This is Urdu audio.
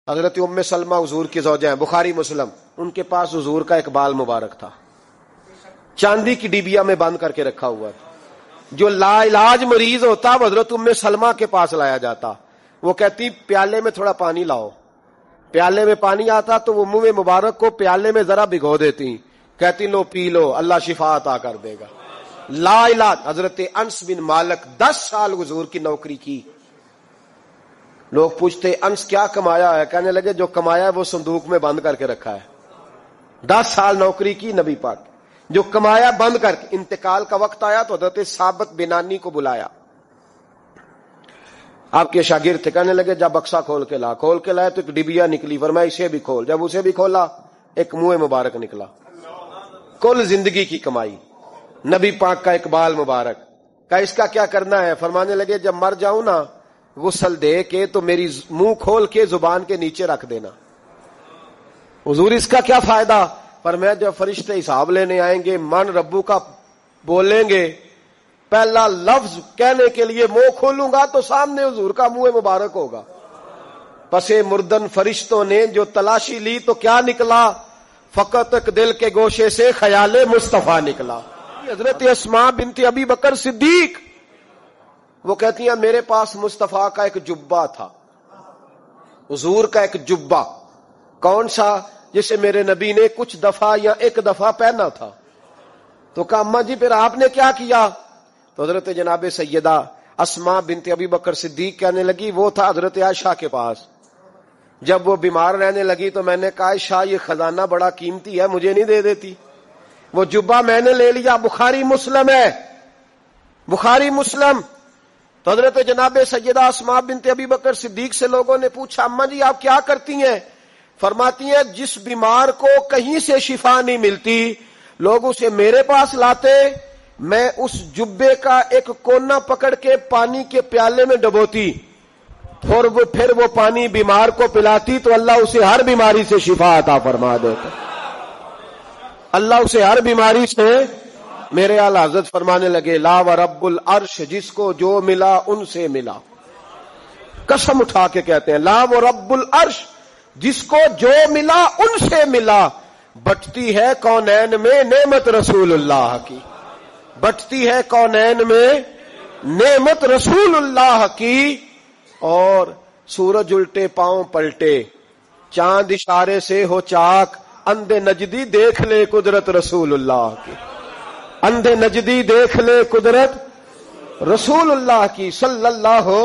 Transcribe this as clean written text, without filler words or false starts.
حضرت ام سلمہ حضور کی زوجہ ہیں، بخاری مسلم، ان کے پاس حضور کا ایک بال مبارک تھا، چاندی کی ڈیبیا میں بند کر کے رکھا ہوا تھا۔ جو لا علاج مریض ہوتا وہ حضرت ام سلمہ کے پاس لایا جاتا، وہ کہتی پیالے میں تھوڑا پانی لاؤ، پیالے میں پانی آتا تو وہ منہ مبارک کو پیالے میں ذرا بھگو دیتی، کہتی لو پی لو، اللہ شفا عطا کر دے گا۔ لا علاج۔ حضرت انس بن مالک 10 سال حضور کی نوکری کی۔ لوگ پوچھتے انس کیا کمایا ہے؟ کہنے لگے جو کمایا ہے وہ صندوق میں بند کر کے رکھا ہے۔ 10 سال نوکری کی نبی پاک، جو کمایا بند کر کے، انتقال کا وقت آیا تو حضرت ثابت بنانی کو بلایا، آپ کے شاگرد تھے، کہنے لگے جب بکسا کھول کے لا، کھول کے لائے تو ایک ڈبیا نکلی، فرمایا اسے بھی کھول، جب اسے بھی کھولا ایک منہ مبارک نکلا۔ کل زندگی کی کمائی، نبی پاک کا اقبال مبارک کا، اس کا کیا کرنا ہے؟ فرمانے لگے جب مر جاؤں نا غسل دے کے تو میری منہ کھول کے زبان کے نیچے رکھ دینا۔ حضور اس کا کیا فائدہ؟ فرمایا جب فرشتے حساب لینے آئیں گے، من ربو کا بولیں گے، پہلا لفظ کہنے کے لیے منہ کھولوں گا تو سامنے حضور کا منہ مبارک ہوگا۔ پسے مردن فرشتوں نے جو تلاشی لی تو کیا نکلا؟ فقط ایک دل کے گوشے سے خیال مصطفیٰ نکلا۔ حضرت اسماء بنت ابی بکر صدیق وہ کہتی ہیں میرے پاس مصطفیٰ کا ایک جبہ تھا، حضور کا ایک جبہ، کون سا؟ جسے میرے نبی نے کچھ دفعہ یا ایک دفعہ پہنا تھا۔ تو کہا اماں جی پھر آپ نے کیا کیا؟ تو حضرت جناب سیدہ اسماء بنت ابی بکر صدیق کہنے لگی وہ تھا حضرت عائشہ کے پاس، جب وہ بیمار رہنے لگی تو میں نے کہا عائشہ یہ خزانہ بڑا قیمتی ہے، مجھے نہیں دے دیتی؟ وہ جبہ میں نے لے لیا، بخاری مسلم ہے، بخاری مسلم۔ تو حضرت جناب سیدہ اسماء بنت ابی بکر صدیق سے لوگوں نے پوچھا اماں جی آپ کیا کرتی ہیں؟ فرماتی ہیں جس بیمار کو کہیں سے شفا نہیں ملتی لوگ اسے میرے پاس لاتے، میں اس جبے کا ایک کونا پکڑ کے پانی کے پیالے میں ڈبوتی، اور پھر وہ پانی بیمار کو پلاتی تو اللہ اسے ہر بیماری سے شفا عطا فرما دیتا، اللہ اسے ہر بیماری سے۔ میرے اعلی حضرت فرمانے لگے لا و رب العرش، جس کو جو ملا ان سے ملا، قسم اٹھا کے کہتے ہیں لا و رب العرش، جس کو جو ملا ان سے ملا۔ بٹتی ہے کونین میں نعمت رسول اللہ کی، بٹتی ہے کونین میں نعمت رسول اللہ کی، اور سورج الٹے پاؤں پلٹے، چاند اشارے سے ہو چاک، اندھے نجدی دیکھ لے قدرت رسول اللہ کی، اندھے نجدی دیکھ لے قدرت رسول اللہ کی صلی اللہ ہو۔